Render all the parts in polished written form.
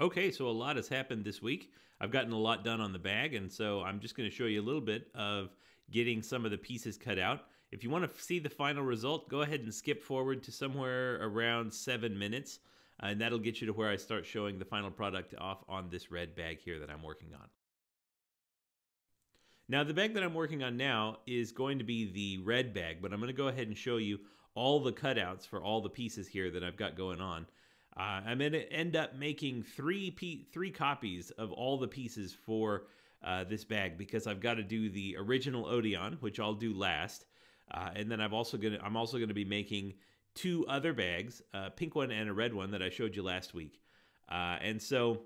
Okay, so a lot has happened this week. I've gotten a lot done on the bag, and so I'm just going to show you a little bit of getting some of the pieces cut out. If you want to see the final result, go ahead and skip forward to somewhere around 7 minutes, and that'll get you to where I start showing the final product off on this red bag here that I'm working on. Now, the bag that I'm working on now is going to be the red bag, but I'm going to go ahead and show you all the cutouts for all the pieces here that I've got going on. I'm going to end up making three copies of all the pieces for this bag because I've got to do the original Odeon, which I'll do last, and then I'm also going to be making two other bags, a pink one and a red one that I showed you last week, and so.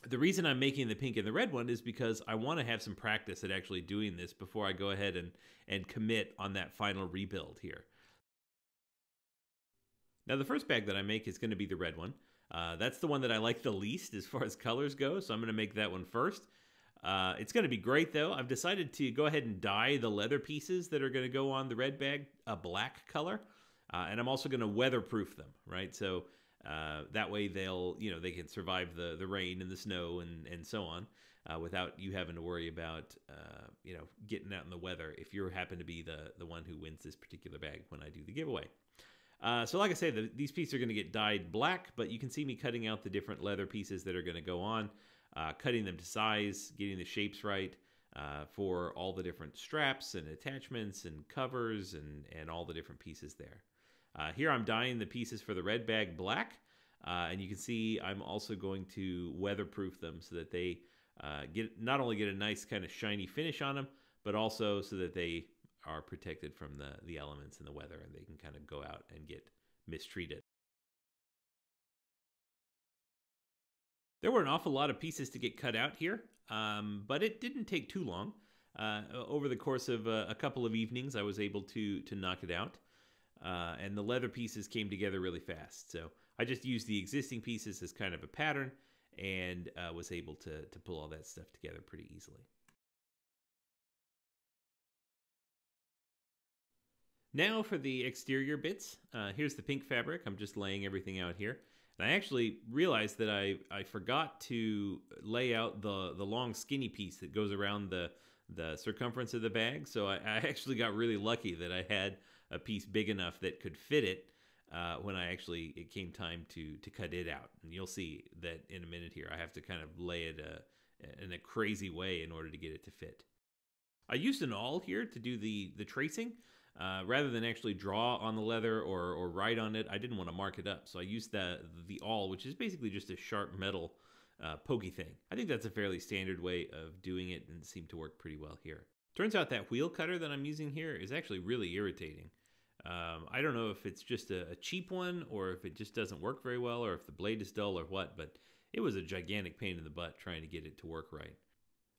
The reason I'm making the pink and the red one is because I want to have some practice at actually doing this before I go ahead and commit on that final rebuild here. Now the first bag that I make is going to be the red one. That's the one that I like the least as far as colors go, so I'm going to make that one first. It's going to be great though. I've decided to go ahead and dye the leather pieces that are going to go on the red bag a black color, and I'm also going to weatherproof them, right? So that way they can survive the rain and the snow and so on without you having to worry about getting out in the weather if you happen to be the one who wins this particular bag when I do the giveaway. So like I said, these pieces are going to get dyed black, but you can see me cutting out the different leather pieces that are going to go on, cutting them to size, getting the shapes right for all the different straps and attachments and covers and all the different pieces there. Here I'm dyeing the pieces for the red bag black, and you can see I'm also going to weatherproof them so that they not only get a nice kind of shiny finish on them, but also so that they are protected from the elements and the weather, and they can kind of go out and get mistreated. There were an awful lot of pieces to get cut out here, but it didn't take too long. Over the course of a couple of evenings, I was able to knock it out. And the leather pieces came together really fast. So I just used the existing pieces as kind of a pattern and was able to pull all that stuff together pretty easily. Now for the exterior bits. Here's the pink fabric. I'm just laying everything out here. And I actually realized that I forgot to lay out the long skinny piece that goes around the circumference of the bag. So I actually got really lucky that I had a piece big enough that could fit it when it came time to cut it out. And you'll see that in a minute here. I have to kind of lay it in a crazy way in order to get it to fit. I used an awl here to do the tracing. Rather than actually draw on the leather or write on it, I didn't want to mark it up. So I used the awl, which is basically just a sharp metal pokey thing. I think that's a fairly standard way of doing it, and it seemed to work pretty well here. Turns out that wheel cutter that I'm using here is actually really irritating. I don't know if it's just a cheap one or if it just doesn't work very well or if the blade is dull or what, but it was a gigantic pain in the butt trying to get it to work right.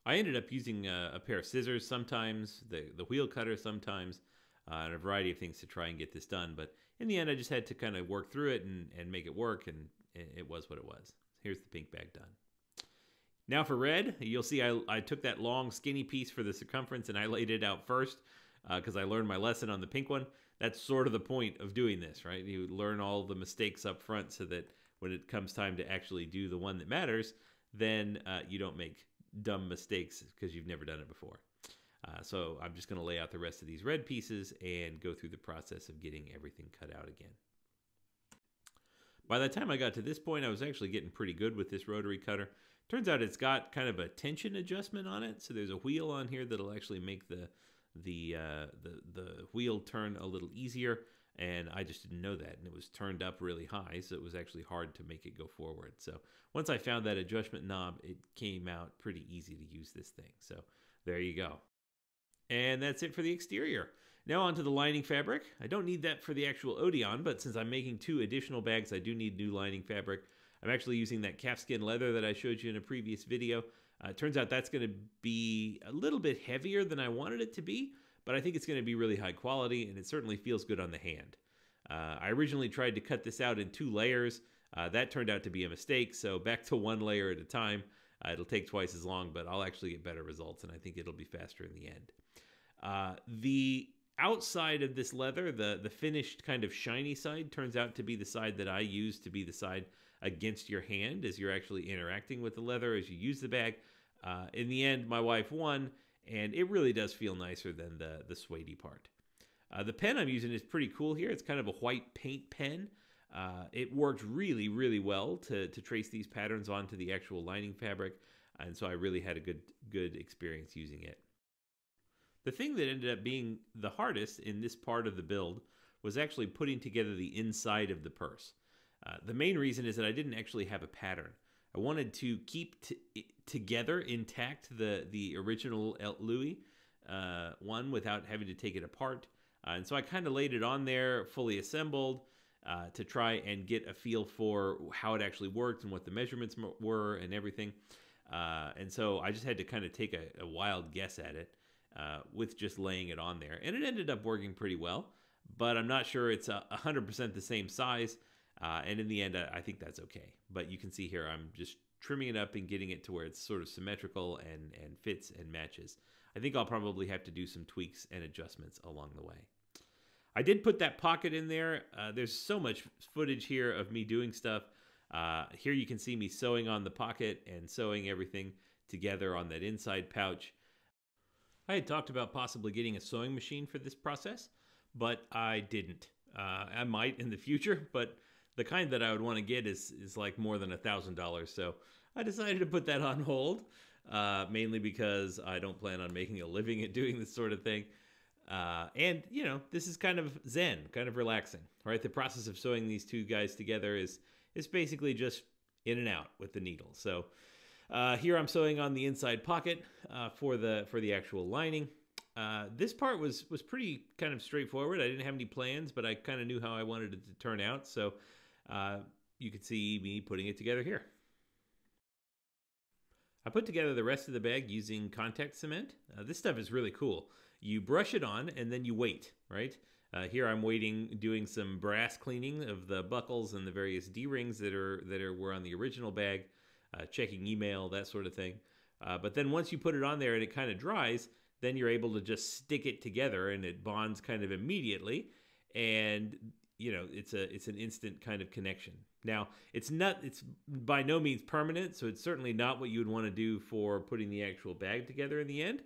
I ended up using a pair of scissors sometimes, the wheel cutter sometimes, and a variety of things to try and get this done. But in the end, I just had to kind of work through it and make it work, and it was what it was. Here's the pink bag done. Now for red, you'll see I took that long skinny piece for the circumference and I laid it out first because I learned my lesson on the pink one. That's sort of the point of doing this, right? You learn all the mistakes up front so that when it comes time to actually do the one that matters, then you don't make dumb mistakes because you've never done it before. So I'm just going to lay out the rest of these red pieces and go through the process of getting everything cut out again. By the time I got to this point, I was actually getting pretty good with this rotary cutter. Turns out it's got kind of a tension adjustment on it, so there's a wheel on here that'll actually make the wheel turn a little easier, and I just didn't know that, and it was turned up really high, so it was actually hard to make it go forward. So once I found that adjustment knob, it came out pretty easy to use this thing. So there you go. And that's it for the exterior. Now onto the lining fabric. I don't need that for the actual Odeon, but since I'm making 2 additional bags, I do need new lining fabric. I'm actually using that calfskin leather that I showed you in a previous video. It turns out that's going to be a little bit heavier than I wanted it to be, but I think it's going to be really high quality, and it certainly feels good on the hand. I originally tried to cut this out in 2 layers. That turned out to be a mistake, so back to 1 layer at a time. It'll take twice as long, but I'll actually get better results, and I think it'll be faster in the end. The outside of this leather, the finished kind of shiny side, turns out to be the side that I use to be the side against your hand as you're actually interacting with the leather as you use the bag. In the end, my wife won, and it really does feel nicer than the suede part. The pen I'm using is pretty cool here. It's kind of a white paint pen. It worked really, really well to trace these patterns onto the actual lining fabric, and so I really had a good experience using it. The thing that ended up being the hardest in this part of the build was actually putting together the inside of the purse. The main reason is that I didn't actually have a pattern. I wanted to keep together intact the original Louis one without having to take it apart. And so I kind of laid it on there fully assembled to try and get a feel for how it actually worked and what the measurements were and everything. And so I just had to kind of take a wild guess at it with just laying it on there. And it ended up working pretty well, but I'm not sure it's 100% the same size. And in the end, I think that's okay. But you can see here, I'm just trimming it up and getting it to where it's sort of symmetrical and fits and matches. I think I'll probably have to do some tweaks and adjustments along the way. I did put that pocket in there. There's so much footage here of me doing stuff. Here you can see me sewing on the pocket and sewing everything together on that inside pouch. I had talked about possibly getting a sewing machine for this process, but I didn't. I might in the future, but the kind that I would want to get is like more than $1,000. So I decided to put that on hold, mainly because I don't plan on making a living at doing this sort of thing. And, you know, this is kind of zen, kind of relaxing, right? The process of sewing these two guys together is basically just in and out with the needle. So here I'm sewing on the inside pocket for the actual lining. This part was pretty kind of straightforward. I didn't have any plans, but I kind of knew how I wanted it to turn out. So you can see me putting it together here. I put together the rest of the bag using contact cement. This stuff is really cool. You brush it on and then you wait, right? Here I'm waiting, doing some brass cleaning of the buckles and the various D-rings that were on the original bag, checking email, that sort of thing. But then once you put it on there and it kind of dries, then you're able to just stick it together and it bonds kind of immediately. And you know, it's an instant kind of connection. Now, it's by no means permanent, so it's certainly not what you would want to do for putting the actual bag together in the end.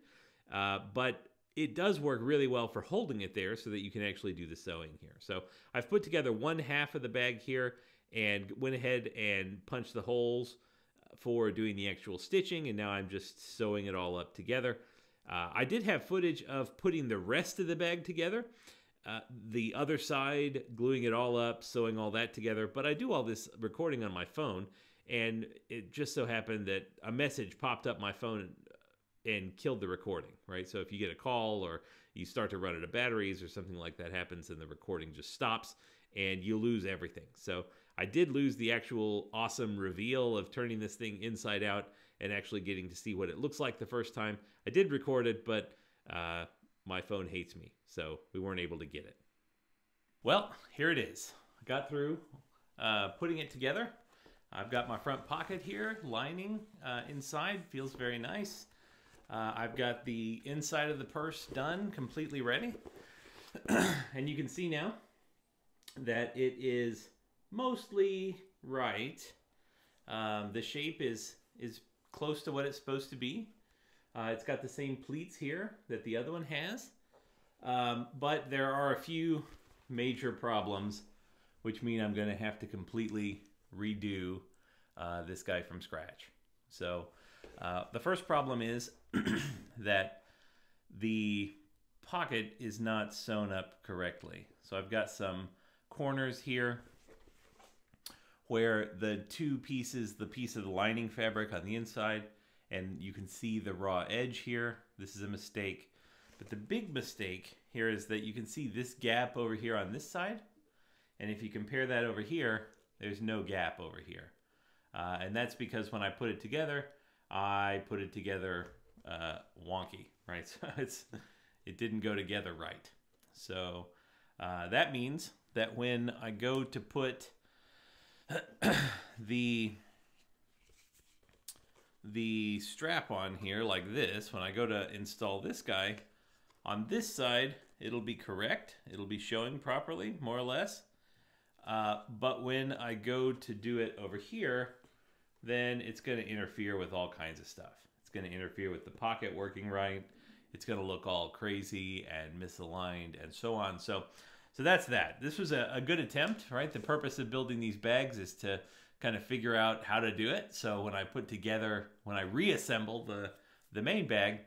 But it does work really well for holding it there so that you can actually do the sewing here. So I've put together one half of the bag here and went ahead and punched the holes for doing the actual stitching, and now I'm just sewing it all up together. I did have footage of putting the rest of the bag together, the other side, gluing it all up, sewing all that together, but I do all this recording on my phone, and it just so happened that a message popped up my phone and killed the recording, right? So if you get a call or you start to run out of batteries or something like that happens, and the recording just stops and you lose everything. So I did lose the actual awesome reveal of turning this thing inside out and actually getting to see what it looks like the first time. I did record it, but my phone hates me, so we weren't able to get it. Well, here it is. I got through putting it together. I've got my front pocket here, lining inside, feels very nice. I've got the inside of the purse done, completely ready. And you can see now that it is mostly right. The shape is close to what it's supposed to be. It's got the same pleats here that the other one has. But there are a few major problems, which mean I'm going to have to completely redo this guy from scratch. So the first problem is that the pocket is not sewn up correctly. So I've got some corners here where the two pieces, the piece of the lining fabric on the inside, and you can see the raw edge here. This is a mistake. But the big mistake here is that you can see this gap over here on this side. And if you compare that over here, there's no gap over here. And that's because when I put it together, I put it together wonky, right? So it didn't go together right. So that means that when I go to put the strap on here like this, when I go to install this guy, on this side, it'll be correct. It'll be showing properly, more or less. But when I go to do it over here, then it's going to interfere with all kinds of stuff. It's going to interfere with the pocket working right. It's going to look all crazy and misaligned and so on. So that's that. This was a good attempt, right? The purpose of building these bags is to kind of figure out how to do it. So when I reassemble the main bag,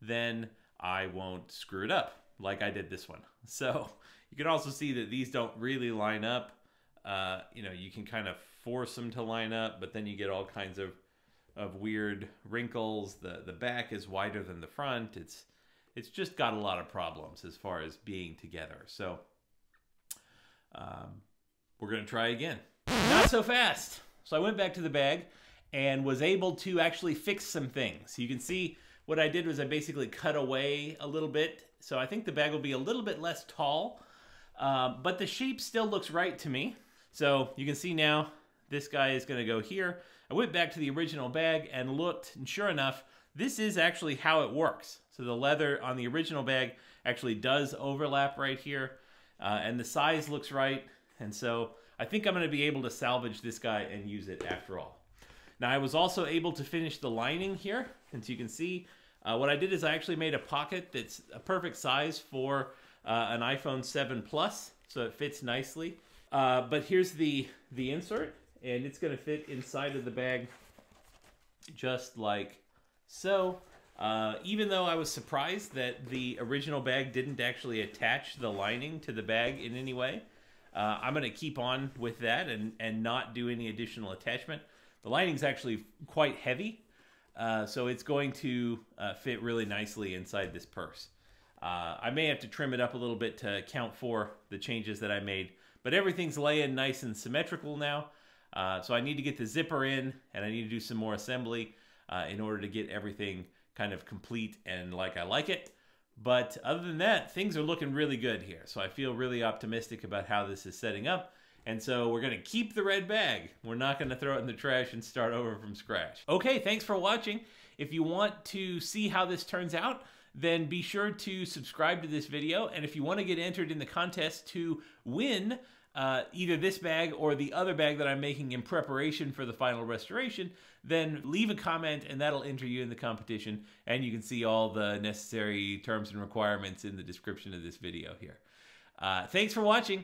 then I won't screw it up like I did this one. So you can also see that these don't really line up. You know, you can kind of force them to line up, but then you get all kinds of weird wrinkles. The back is wider than the front. It's just got a lot of problems as far as being together. So we're going to try again. Not so fast. So I went back to the bag and was able to actually fix some things. You can see what I did was I basically cut away a little bit. So I think the bag will be a little bit less tall, but the shape still looks right to me. So you can see now this guy is going to go here. I went back to the original bag and looked, and sure enough, this is actually how it works. So the leather on the original bag actually does overlap right here, and the size looks right. And so I think I'm going to be able to salvage this guy and use it after all. Now I was also able to finish the lining here, and so you can see what I did is I actually made a pocket that's a perfect size for an iPhone 7 Plus, so it fits nicely. But here's the insert, and it's going to fit inside of the bag just like so. Even though I was surprised that the original bag didn't actually attach the lining to the bag in any way, I'm going to keep on with that and not do any additional attachment. The lining's actually quite heavy, so it's going to fit really nicely inside this purse. I may have to trim it up a little bit to account for the changes that I made, but everything's laying nice and symmetrical now. So I need to get the zipper in, and I need to do some more assembly in order to get everything kind of complete and like I like it. But other than that, things are looking really good here. So I feel really optimistic about how this is setting up. And so we're going to keep the red bag. We're not going to throw it in the trash and start over from scratch. Okay, thanks for watching. If you want to see how this turns out, then be sure to subscribe to this video. And if you want to get entered in the contest to win either this bag or the other bag that I'm making in preparation for the final restoration, then leave a comment and that'll enter you in the competition. And you can see all the necessary terms and requirements in the description of this video here. Thanks for watching.